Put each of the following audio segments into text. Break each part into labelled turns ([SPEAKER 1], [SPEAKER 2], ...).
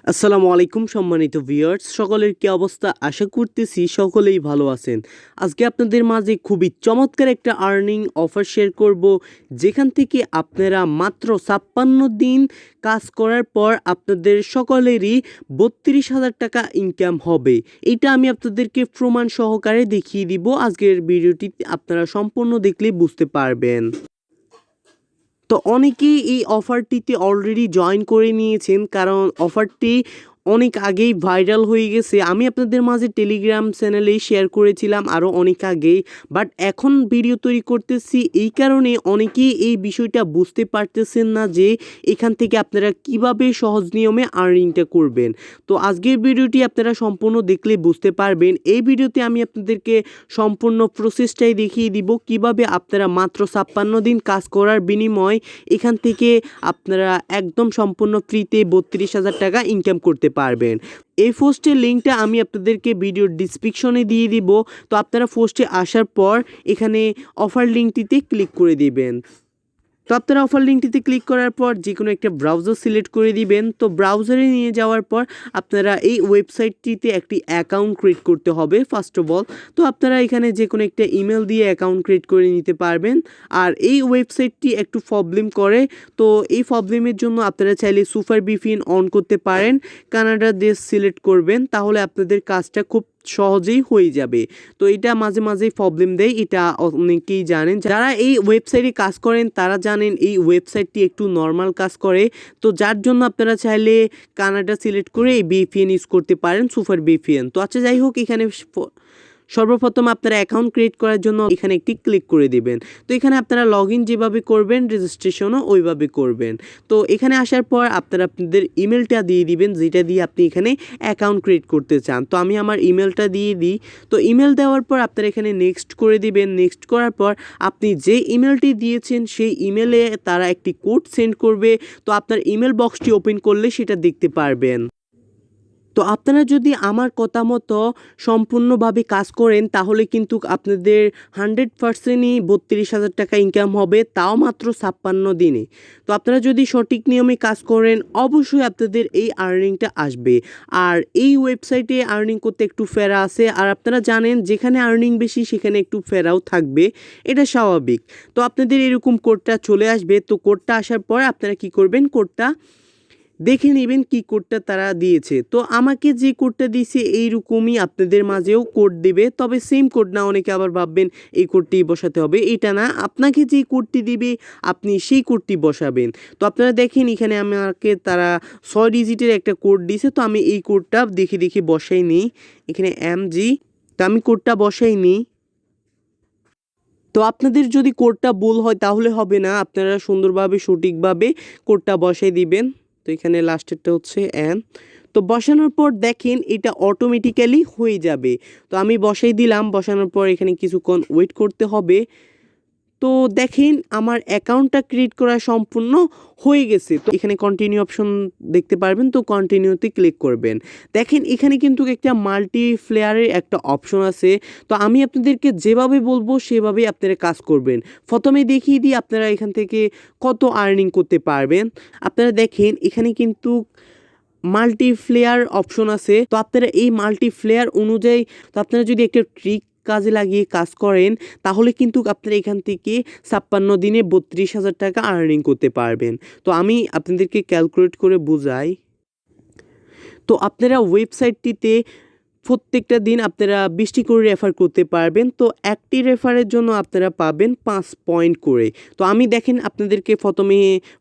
[SPEAKER 1] আসসালামু আলাইকুম সম্মানিত ভিউয়ার্স, সকলের কি অবস্থা? আশা করতেছি সকলেই ভালো আছেন। আজকে আপনাদের মাঝে খুবই চমৎকার একটা আর্নিং অফার শেয়ার করব, যেখান থেকে আপনারা মাত্র 56 দিন কাজ করার পর আপনাদের সকলেরই 32,000 টাকা ইনকাম হবে। এটা আমি আপনাদেরকে প্রমাণ সহকারে দেখিয়ে দিব। আজকের ভিডিওটি আপনারা সম্পূর্ণ দেখলে বুঝতে পারবেন। তো অনেকেই এই অফারটিতে অলরেডি জয়েন করে নিয়েছেন, কারণ অফারটি অনেক আগেই ভাইরাল হয়ে গেছে। আমি আপনাদের মাঝে টেলিগ্রাম চ্যানেলেই শেয়ার করেছিলাম আরও অনেক আগেই, বাট এখন ভিডিও তৈরি করতেছি এই কারণে অনেকেই এই বিষয়টা বুঝতে পারতেছেন না যে এখান থেকে আপনারা কিভাবে সহজ নিয়মে আর্নিংটা করবেন। তো আজকের ভিডিওটি আপনারা সম্পূর্ণ দেখলে বুঝতে পারবেন। এই ভিডিওতে আমি আপনাদেরকে সম্পূর্ণ প্রসেসটাই দেখিয়ে দিব, কিভাবে আপনারা মাত্র 56 দিন কাজ করার বিনিময়ে এখান থেকে আপনারা একদম সম্পূর্ণ ফ্রিতে 32,000 টাকা ইনকাম করতে পারবেন। এই পোস্টের লিঙ্কটা আমি আপনাদেরকে ভিডিওর ডিসক্রিপশনে দিয়ে দিব। তো আপনারা পোস্টে আসার পর এখানে অফার লিঙ্কটিতে ক্লিক করে দিবেন। তো আপনারা অফার লিঙ্কটিতে ক্লিক করার পর যে কোনো একটা ব্রাউজার সিলেক্ট করে দিবেন। তো ব্রাউজারে নিয়ে যাওয়ার পর আপনারা এই ওয়েবসাইটটিতে একটি অ্যাকাউন্ট ক্রিয়েট করতে হবে ফার্স্ট অফ অল। তো আপনারা এখানে যে কোনো একটা ইমেল দিয়ে অ্যাকাউন্ট ক্রিয়েট করে নিতে পারবেন। আর এই ওয়েবসাইটটি একটু প্রবলেম করে, তো এই প্রবলেমের জন্য আপনারা চাইলে সুপার ভিপিএন অন করতে পারেন। কানাডা দেশ সিলেক্ট করবেন, তাহলে আপনাদের কাজটা খুব সহজেই হয়ে যাবে। তো এটা মাঝে মাঝেই প্রবলেম দেয়, এটা অনেকেই জানেন। যারা এই ওয়েবসাইটে কাজ করেন তারা জানেন এই ওয়েবসাইটটি একটু নর্মাল কাজ করে। তো যার জন্য আপনারা চাইলে কানাডা সিলেক্ট করে এই ভিপিএন ইউজ করতে পারেন, সুপার ভিপিএন। তো আচ্ছা, যাই হোক, এখানে সর্বপ্রথম আপনারা অ্যাকাউন্ট ক্রিয়েট করার জন্য এখানে একটি ক্লিক করে দিবেন। তো এখানে আপনারা লগ ইন যেভাবে করবেন, রেজিস্ট্রেশনও ওইভাবে করবেন। তো এখানে আসার পর আপনারা আপনাদের ইমেলটা দিয়ে দিবেন, যেটা দিয়ে আপনি এখানে অ্যাকাউন্ট ক্রিয়েট করতে চান। তো আমি আমার ইমেলটা দিয়ে দিই। তো ইমেল দেওয়ার পর আপনারা এখানে নেক্সট করে দিবেন। নেক্সট করার পর আপনি যে ইমেলটি দিয়েছেন সেই ইমেলে তারা একটি কোড সেন্ড করবে। তো আপনার ইমেল বক্সটি ওপেন করলে সেটা দেখতে পারবেন। তো আপনারা যদি আমার কথা মতো সম্পূর্ণভাবে কাজ করেন তাহলে কিন্তু আপনাদের 100%ই 32,000 টাকা ইনকাম হবে, তাও মাত্র 56 দিনে। তো আপনারা যদি সঠিক নিয়মে কাজ করেন অবশ্যই আপনাদের এই আর্নিংটা আসবে। আর এই ওয়েবসাইটে আর্নিং করতে একটু ফেরা আছে, আর আপনারা জানেন যেখানে আর্নিং বেশি সেখানে একটু ফেরাও থাকবে, এটা স্বাভাবিক। তো আপনাদের এরকম কোডটা চলে আসবে। তো কোডটা আসার পর আপনারা কি করবেন, কোডটা দেখে নেবেন কি কোডটা তারা দিয়েছে। তো আমাকে যে কোডটা দিয়েছে এইরকমই আপনাদের মাঝেও কোড দেবে, তবে সেম কোড না। অনেকে আবার ভাববেন এই কোডটি বসাতে হবে, এটা না। আপনাকে যে কোডটি দিবে আপনি সেই কোডটি বসাবেন। তো আপনারা দেখেন এখানে আমাকে তারা 6 ডিজিটের একটা কোড দিয়েছে। তো আমি এই কোডটা দেখে দেখে বসাই নিই। এখানে MG, তো আমি কোডটা বসাই নিই। তো আপনাদের যদি কোডটা ভুল হয় তাহলে হবে না, আপনারা সুন্দরভাবে সঠিকভাবে কোডটা বসাই দিবেন। তো এখানে লাস্টেরটা হচ্ছে এন। তো বসানোর পর দেখেন এটা অটোমেটিক্যালি হয়ে যাবে। তো আমি বসাই দিলাম। বসানোর পর এখানে কিছুক্ষণ ওয়েট করতে হবে। তো দেখেন আমার অ্যাকাউন্টটা ক্রিয়েট করা সম্পূর্ণ হয়ে গেছে। তো এখানে কন্টিনিউ অপশন দেখতে পারবেন, তো কন্টিনিউতে ক্লিক করবেন। দেখেন এখানে কিন্তু একটা মাল্টিপ্লেয়ারের একটা অপশন আছে। তো আমি আপনাদেরকে যেভাবে বলবো সেভাবেই আপনারা কাজ করবেন। প্রথমে দেখিয়ে দিই আপনারা এখান থেকে কত আর্নিং করতে পারবেন। আপনারা দেখেন এখানে কিন্তু মাল্টিপ্লেয়ার অপশন আছে। তো আপনারা এই মাল্টিপ্লেয়ার অনুযায়ী, তো আপনারা যদি একটা ট্রিক কাজে লাগিয়ে কাজ করেন তাহলে কিন্তু আপনারা এখান থেকে 56 দিনে 32,000 টাকা আর্নিং করতে পারবেন। তো আমি আপনাদেরকে ক্যালকুলেট করে বুঝাই। তো আপনারা ওয়েবসাইটটিতে প্রত্যেকটা দিন আপনারা 20টি করে রেফার করতে পারবেন। তো একটি রেফারের জন্য আপনারা পাবেন 5 পয়েন্ট করে। তো আমি দেখেন আপনাদেরকে প্রথমে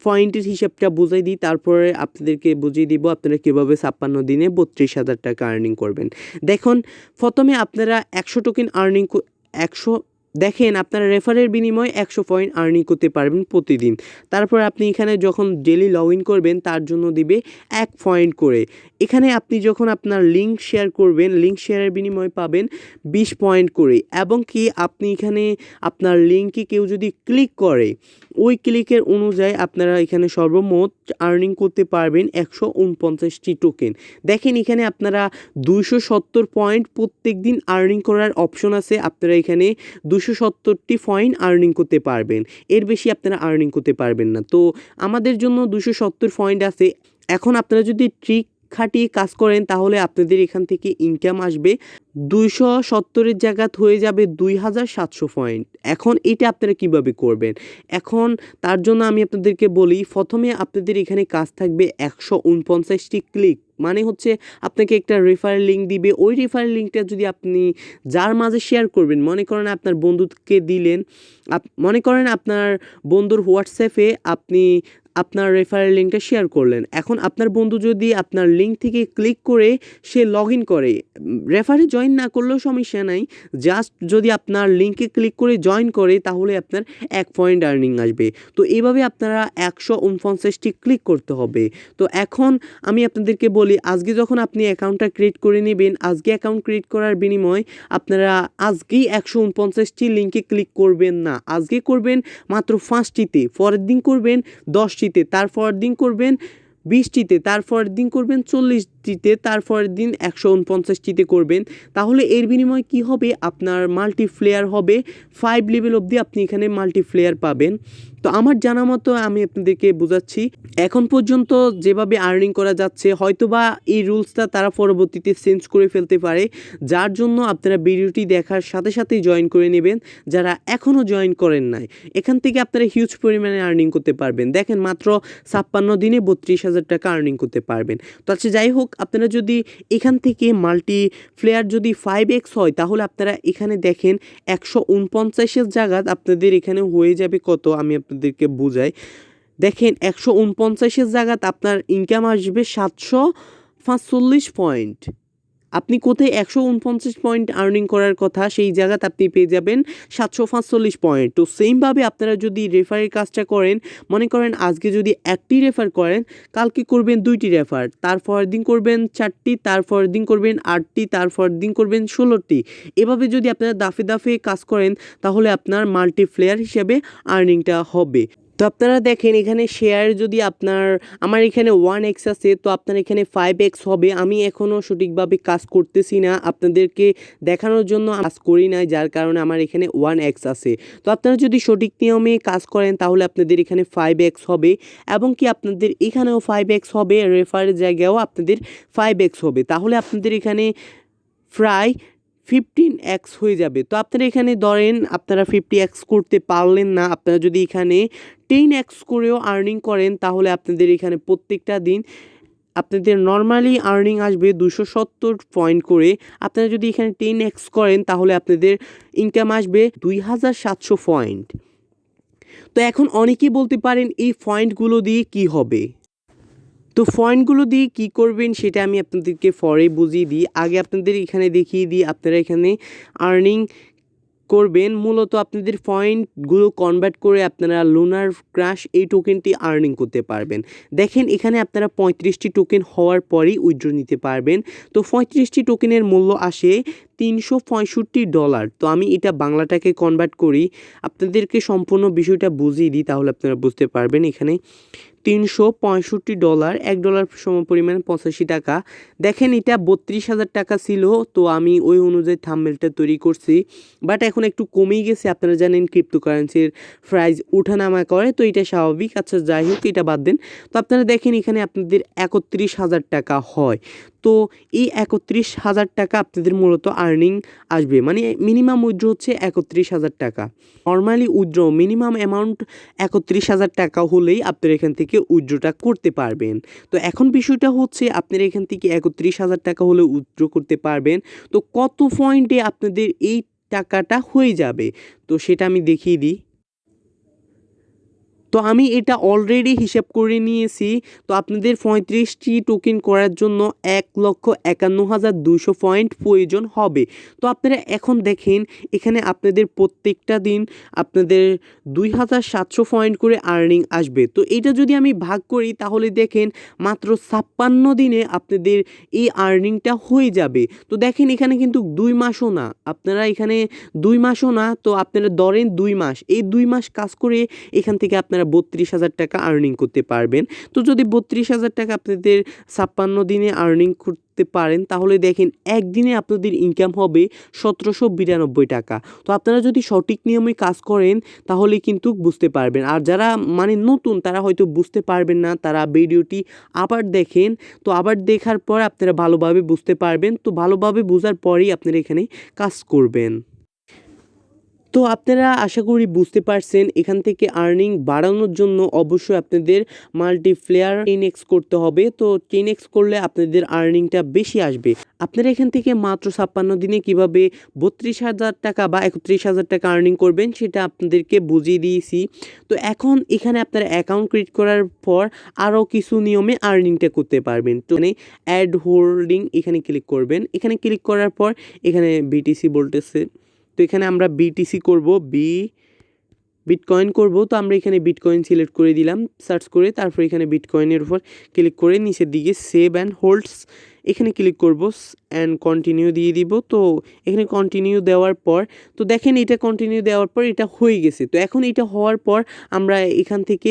[SPEAKER 1] পয়েন্টের হিসাবটা বুঝাই দিই, তারপরে আপনাদেরকে বুঝিয়ে দিব আপনারা কীভাবে 56 দিনে 32,000 টাকা আর্নিং করবেন। দেখুন, প্রথমে আপনারা 100 টোকেন আর্নিং 100 দেখেন আপনারা রেফারের বিনিময়ে 100 পয়েন্ট আর্নিং করতে পারবেন প্রতিদিন। তারপর আপনি এখানে যখন ডেলি লগ ইন করবেন তার জন্য দিবে 1 পয়েন্ট করে। এখানে আপনি যখন আপনার লিঙ্ক শেয়ার করবেন, লিঙ্ক শেয়ারের বিনিময়ে পাবেন 20 পয়েন্ট করে। এবং কি আপনি এখানে আপনার লিঙ্কে কেউ যদি ক্লিক করে, ওই ক্লিকের অনুযায়ী আপনারা এখানে সর্বমোট আর্নিং করতে পারবেন 149টি টোকেন। দেখেন এখানে আপনারা 270 পয়েন্ট প্রত্যেক দিন আর্নিং করার অপশন আছে। আপনারা এখানে 270টি পয়েন্ট আর্নিং করতে পারবেন, এর বেশি আপনারা আর্নিং করতে পারবেন না। তো আমাদের জন্য 270 পয়েন্ট আছে। এখন আপনারা যদি ট্রিক খাটিয়ে কাজ করেন তাহলে আপনাদের এখান থেকে ইনকাম আসবে 270-এর জায়গাত হয়ে যাবে 2700 পয়েন্ট। এখন এটা আপনারা কিভাবে করবেন? এখন তার জন্য আমি আপনাদেরকে বলি, প্রথমে আপনাদের এখানে কাজ থাকবে 149টি ক্লিক। মানে হচ্ছে আপনাকে একটা রেফারেল লিঙ্ক দিবে। ওই রেফারেল লিঙ্কটা যদি আপনি যার মাঝে শেয়ার করবেন, মনে করেন আপনার বন্ধুকে দিলেন, মনে করেন আপনার বন্ধুর হোয়াটসঅ্যাপে আপনি আপনার রেফারেল লিঙ্কটা শেয়ার করলেন। এখন আপনার বন্ধু যদি আপনার লিঙ্ক থেকে ক্লিক করে সে লগ ইন করে, রেফারে জয়েন না করলেও সমস্যা নাই, জাস্ট যদি আপনার লিঙ্কে ক্লিক করে জয়েন করে তাহলে আপনার 1 পয়েন্ট আর্নিং আসবে। তো এইভাবে আপনারা 149টি ক্লিক করতে হবে। তো এখন আমি আপনাদেরকে বলি, আজকে যখন আপনি অ্যাকাউন্টটা ক্রিয়েট করে নেবেন, আজকে অ্যাকাউন্ট ক্রিয়েট করার বিনিময়ে আপনারা আজকেই 149টি লিঙ্কে ক্লিক করবেন না, আজকে করবেন মাত্র 5টিতে, পরের দিন করবেন 10টিতে, তারপরের দিন করবেন 20টিতে, তারপরের দিন করবেন 40টিতে, তারপরের দিন 149টিতে করবেন। তাহলে এর বিনিময়ে কি হবে? আপনার মাল্টিপ্লেয়ার হবে 5 লেভেল অবধি আপনি এখানে মাল্টিপ্লেয়ার পাবেন। তো আমার জানা মতো আমি আপনাদেরকে বোঝাচ্ছি, এখন পর্যন্ত যেভাবে আর্নিং করা যাচ্ছে, হয়তোবা এই রুলসটা তারা পরবর্তীতে চেঞ্জ করে ফেলতে পারে, যার জন্য আপনারা ভিডিওটি দেখার সাথে সাথেই জয়েন করে নেবেন যারা এখনও জয়েন করেন নাই। এখান থেকে আপনারা হিউজ পরিমাণে আর্নিং করতে পারবেন। দেখেন মাত্র 56 দিনে 32,000 টাকা আর্নিং করতে পারবেন। তো আচ্ছা, যাই হোক, আপনারা যদি এখান থেকে মাল্টিপ্লেয়ার যদি 5x হয় তাহলে আপনারা এখানে দেখেন 149-এর জায়গাত আপনাদের এখানে হয়ে যাবে কত, আমি আপনাদেরকে বুঝাই। দেখেন 149-এর জায়গাত আপনার ইনকাম আসবে 745 পয়েন্ট। আপনি কোথায় 149 পয়েন্ট আর্নিং করার কথা, সেই জায়গাতে আপনি পেয়ে যাবেন 745 পয়েন্ট। তো সেমভাবে আপনারা যদি রেফারের কাজটা করেন, মনে করেন আজকে যদি 1টি রেফার করেন, কালকে করবেন 2টি রেফার, তারপরের দিন করবেন 4টি, তারপরের দিন করবেন 8টি, তারপরের দিন করবেন 16টি। এভাবে যদি আপনারা দাফে দাফে কাজ করেন তাহলে আপনার মাল্টিপ্লেয়ার হিসেবে আর্নিংটা হবে। তো আপনারা দেখেন এখানে শেয়ার যদি আমার এখানে 1x আছে, তো আপনার এখানে 5x হবে। আমি এখনও সঠিকভাবে কাজ করতেছি না, আপনাদেরকে দেখানোর জন্য কাজ করি নাই, যার কারণে আমার এখানে 1x আছে। তো আপনারা যদি সঠিক নিয়মে কাজ করেন তাহলে আপনাদের এখানে 5x হবে, এবং কি আপনাদের এখানেও 5x হবে, রেফারের জায়গায়ও আপনাদের 5x হবে। তাহলে আপনাদের এখানে প্রায় 15x হয়ে যাবে। তো আপনারা এখানে ধরেন আপনারা 50x করতে পারলেন না, আপনারা যদি এখানে 10x করেও আর্নিং করেন তাহলে আপনাদের এখানে প্রত্যেকটা দিন আপনাদের নর্মালি আর্নিং আসবে 270 পয়েন্ট করে। আপনারা যদি এখানে 10x করেন তাহলে আপনাদের ইনকাম আসবে 2700 পয়েন্ট। তো এখন অনেকেই বলতে পারেন এই পয়েন্টগুলো দিয়ে কি হবে? তো পয়েন্টগুলো দিয়ে কী করবেন সেটা আমি আপনাদেরকে পরে বুঝিয়ে দিই। আগে আপনাদের এখানে দেখিয়ে দিই আপনারা এখানে আর্নিং করবেন। মূলত আপনাদের পয়েন্টগুলো কনভার্ট করে আপনারা লুনার ক্রাশ এই টোকেনটি আর্নিং করতে পারবেন। দেখেন এখানে আপনারা 35টি টোকেন হওয়ার পরেই উইথড্র নিতে পারবেন। তো 35টি টোকেনের মূল্য আসে $365। তো আমি এটা বাংলাটাকে কনভার্ট করি, আপনাদেরকে সম্পূর্ণ বিষয়টা বুঝিয়ে দিই, তাহলে আপনারা বুঝতে পারবেন। এখানে $365, $1 সমপরিমাণ 85 টাকা। দেখেন এটা 32,000 টাকা ছিল, তো আমি ওই অনুযায়ী থাম্বনেলটা তৈরি করছি, বাট এখন একটু কমেই গেছে। আপনারা জানেন ক্রিপ্টোকারেন্সির প্রাইস ওঠানামা করে, তো এটা স্বাভাবিক। আচ্ছা, যাই হোক, এটা বাদ দেন। তো আপনারা দেখেন এখানে আপনাদের 31,000 টাকা হয়। তো এই 31,000 টাকা আপনাদের মূলত আর্নিং আসবে, মানে মিনিমাম উইথড্র হচ্ছে 31,000 টাকা। নর্মালি উইথড্র মিনিমাম অ্যামাউন্ট 31,000 টাকা হলেই আপনারা এখান থেকে উইথড্রটা করতে পারবেন। তো এখন বিষয়টা হচ্ছে আপনারা এখান থেকে 31,000 টাকা হলে উইথড্র করতে পারবেন। তো কত পয়েন্টে আপনাদের এই টাকাটা হয়ে যাবে, তো সেটা আমি দেখিয়ে দিই। তো আমি এটা অলরেডি হিসাব করে নিয়েছি। তো আপনাদের 35টি টোকেন করার জন্য 1,51,200 পয়েন্ট প্রয়োজন হবে। তো আপনারা এখন দেখেন এখানে আপনাদের প্রত্যেকটা দিন আপনাদের 2,700 পয়েন্ট করে আর্নিং আসবে। তো এটা যদি আমি ভাগ করি তাহলে দেখেন মাত্র 56 দিনে আপনাদের এই আর্নিংটা হয়ে যাবে। তো দেখেন এখানে কিন্তু 2 মাসও না, আপনারা এখানে 2 মাসও না, তো আপনারা ধরেন 2 মাস, এই 2 মাস কাজ করে এখান থেকে আপনারা 32,000 টাকা আর্নিং করতে পারবেন। তো যদি 32,000 টাকা আপনাদের 56 দিনে আর্নিং করতে পারেন তাহলে দেখেন একদিনে আপনাদের ইনকাম হবে 1792 টাকা। তো আপনারা যদি সঠিক নিয়মে কাজ করেন তাহলে কিন্তু বুঝতে পারবেন। আর যারা মানে নতুন তারা হয়তো বুঝতে পারবেন না, তারা ভিডিওটি আবার দেখেন। তো আবার দেখার পর আপনারা ভালোভাবে বুঝতে পারবেন। তো ভালোভাবে বোঝার পরেই আপনারা এখানে কাজ করবেন। তো আপনারা আশা করি বুঝতে পারছেন এখান থেকে আর্নিং বাড়ানোর জন্য অবশ্যই আপনাদের মাল্টিপ্লেয়ার 10x করতে হবে। তো 10x করলে আপনাদের আর্নিংটা বেশি আসবে। আপনারা এখান থেকে মাত্র 56 দিনে কিভাবে 32,000 টাকা বা 31,000 টাকা আর্নিং করবেন সেটা আপনাদেরকে বুঝিয়ে দিয়েছি। তো এখন এখানে আপনারা অ্যাকাউন্ট ক্রিয়েট করার পর আরও কিছু নিয়মে আর্নিংটা করতে পারবেন। তো এখানে অ্যাড হোল্ডিং এখানে ক্লিক করবেন। এখানে ক্লিক করার পর এখানে বিটিসি বলতেছে, তো এখানে আমরা বিটিসি করব, বিটকয়েন করব। তো আমরা এখানে বিটকয়েন সিলেক্ট করে দিলাম সার্চ করে, তারপর এখানে বিটকয়েনের উপর ক্লিক করে নিচের দিকে সেভ অ্যান্ড হোল্ডস এখানে ক্লিক করব অ্যান্ড কন্টিনিউ দিয়ে দিব। তো এখানে কন্টিনিউ দেওয়ার পর তো দেখেন এটা কন্টিনিউ দেওয়ার পর এটা হয়ে গেছে। তো এখন এটা হওয়ার পর আমরা এখান থেকে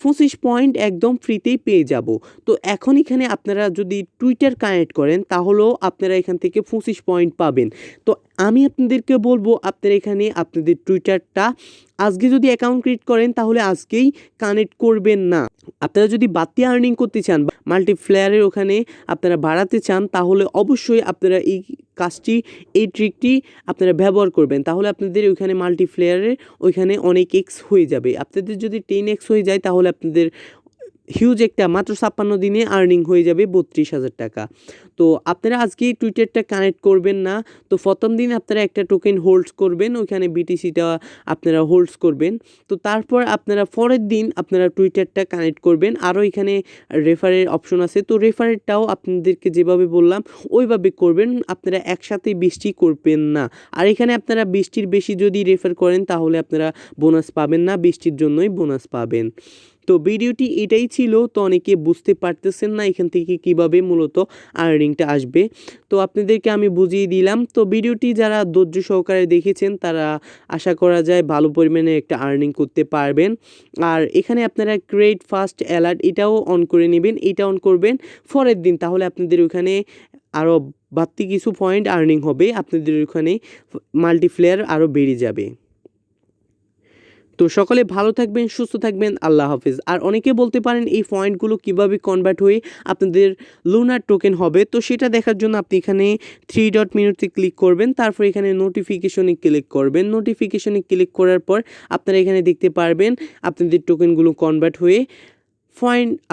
[SPEAKER 1] 25 পয়েন্ট একদম ফ্রিতেই পেয়ে যাব। তো এখন এখানে আপনারা যদি টুইটার কানেক্ট করেন তাহলেও আপনারা এখান থেকে 25 পয়েন্ট পাবেন। তো আমি আপনাদেরকে বলবো আপনারা এখানে আপনাদের টুইটারটা আজকে যদি অ্যাকাউন্ট ক্রিয়েট করেন তাহলে আজকেই কানেক্ট করবেন না। আপনারা যদি বাড়তি আর্নিং করতে চান বা মাল্টিপ্লেয়ারের ওখানে আপনারা বাড়াতে চান তাহলে অবশ্যই আপনারা এই কাজটি, এই ট্রিকটি আপনারা ব্যবহার করবেন। তাহলে আপনাদের ওইখানে মাল্টিপ্লেয়ারের ওইখানে অনেক এক্স হয়ে যাবে। আপনাদের যদি 10x হয়ে যায় তাহলে আপনাদের হিউজ একটা মাত্র 56 দিনে আর্নিং হয়ে যাবে 32,000 টাকা। তো আপনারা আজকে টুইটারটা কানেক্ট করবেন না। তো প্রথম দিন আপনারা একটা টোকেন হোল্ডস করবেন, ওইখানে বিটিসিটা আপনারা হোল্ডস করবেন। তো তারপর আপনারা পরের দিন আপনারা টুইটারটা কানেক্ট করবেন। আরও এখানে রেফারের অপশন আছে, তো রেফারেরটাও আপনাদেরকে যেভাবে বললাম ওইভাবে করবেন। আপনারা একসাথে 20টি করবেন না। আর এখানে আপনারা 20টির বেশি যদি রেফার করেন তাহলে আপনারা বোনাস পাবেন না, 20টির জন্যই বোনাস পাবেন। তো ভিডিওটি এটাই ছিল। তো অনেকে বুঝতে পারতেছেন না এখান থেকে কিভাবে মূলত আর্নিংটা আসবে, তো আপনাদেরকে আমি বুঝিয়ে দিলাম। তো ভিডিওটি যারা ধৈর্য সহকারে দেখেছেন তারা আশা করা যায় ভালো পরিমাণে একটা আর্নিং করতে পারবেন। আর এখানে আপনারা ক্রিয়েট ফাস্ট অ্যালার্ট এটাও অন করে নেবেন, এটা অন করবেন পরের দিন, তাহলে আপনাদের ওখানে আরও বাড়তি কিছু পয়েন্ট আর্নিং হবে, আপনাদের ওখানে মাল্টিপ্লেয়ার আরও বেড়ে যাবে। তো সকলে ভালো থাকবেন, সুস্থ থাকবেন, আল্লাহ হাফেজ। আর অনেকে বলতে পারেন এই পয়েন্টগুলো কিভাবে কনভার্ট হয়ে আপনাদের লুনার টোকেন হবে। তো সেটা দেখার জন্য আপনি এখানে 3 ডট মেনুতে ক্লিক করবেন, তারপর এখানে নোটিফিকেশনে ক্লিক করবেন। নোটিফিকেশনে ক্লিক করার পর আপনারা এখানে দেখতে পারবেন আপনাদের টোকেনগুলো কনভার্ট হয়ে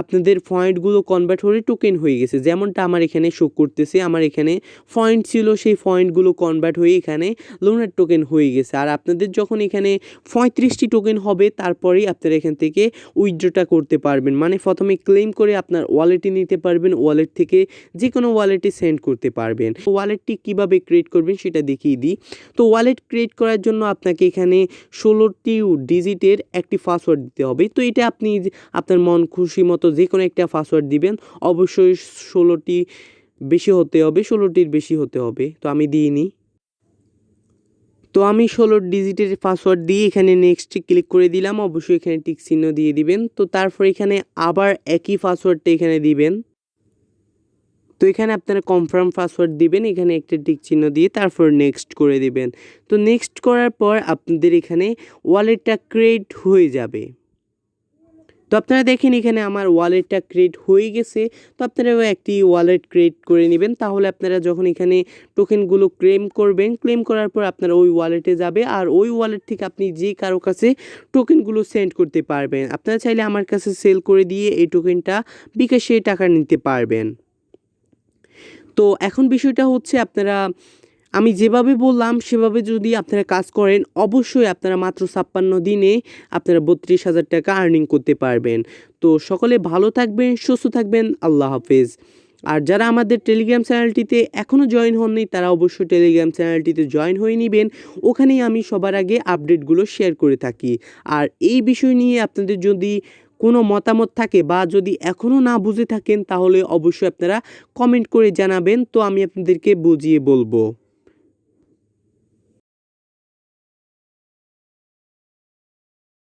[SPEAKER 1] আপনাদের পয়েন্টগুলো কনভার্ট হয়ে টোকেন হয়ে গেছে। যেমনটা আমার এখানে শো করতেছে, আমার এখানে পয়েন্ট ছিল, সেই পয়েন্টগুলো কনভার্ট হয়ে এখানে লোনার টোকেন হয়ে গেছে। আর আপনাদের যখন এখানে 35টি টোকেন হবে তারপরেই আপনারা এখান থেকে উইথড্রটা করতে পারবেন। মানে প্রথমে ক্লেম করে আপনার ওয়ালেটে নিতে পারবেন, ওয়ালেট থেকে যে কোনো ওয়ালেটে সেন্ড করতে পারবেন। ওয়ালেটটি কিভাবে ক্রিয়েট করবেন সেটা দেখিয়ে দিই। তো ওয়ালেট ক্রিয়েট করার জন্য আপনাকে এখানে 16টি ডিজিটের একটি পাসওয়ার্ড দিতে হবে। তো এটা আপনি আপনার মন খুশি মতো যে কোনো একটা পাসওয়ার্ড দিবেন, অবশ্যই 16টি বেশি হতে হবে, 16টির বেশি হতে হবে। তো আমি দিইনি, তো আমি 16 ডিজিটের পাসওয়ার্ড দিয়ে এখানে নেক্সট ক্লিক করে দিলাম। অবশ্যই এখানে টিক চিহ্ন দিয়ে দিবেন। তো তারপর এখানে আবার একই পাসওয়ার্ডটা এখানে দিবেন। তো এখানে আপনারা কনফার্ম পাসওয়ার্ড দিবেন, এখানে একটা টিক চিহ্ন দিয়ে তারপর নেক্সট করে দিবেন। তো নেক্সট করার পর আপনাদের এখানে ওয়ালেটটা ক্রিয়েট হয়ে যাবে। তো আপনারা দেখেন এখানে আমার ওয়ালেটটা ক্রিয়েট হয়ে গেছে। তো আপনারাও একটি ওয়ালেট ক্রিয়েট করে নেবেন, তাহলে আপনারা যখন এখানে টোকেনগুলো ক্লেম করবেন, ক্লেম করার পর আপনারা ওই ওয়ালেটে যাবে আর ওই ওয়ালেট থেকে আপনি যে কারো কাছে টোকেনগুলো সেন্ড করতে পারবেন। আপনারা চাইলে আমার কাছে সেল করে দিয়ে এই টোকেনটা বিকাশে টাকা নিতে পারবেন। তো এখন বিষয়টা হচ্ছে আপনারা আমি যেভাবে বললাম সেভাবে যদি আপনারা কাজ করেন অবশ্যই আপনারা মাত্র 56 দিনে আপনারা 32,000 টাকা আর্নিং করতে পারবেন। তো সকলে ভালো থাকবেন, সুস্থ থাকবেন, আল্লাহ হাফেজ। আর যারা আমাদের টেলিগ্রাম চ্যানেলটিতে এখনও জয়েন হননি তারা অবশ্যই টেলিগ্রাম চ্যানেলটিতে জয়েন হয়ে নেবেন, ওখানেই আমি সবার আগে আপডেটগুলো শেয়ার করে থাকি। আর এই বিষয় নিয়ে আপনাদের যদি কোনো মতামত থাকে বা যদি এখনও না বুঝে থাকেন তাহলে অবশ্যই আপনারা কমেন্ট করে জানাবেন, তো আমি আপনাদেরকে বুঝিয়ে বলবো।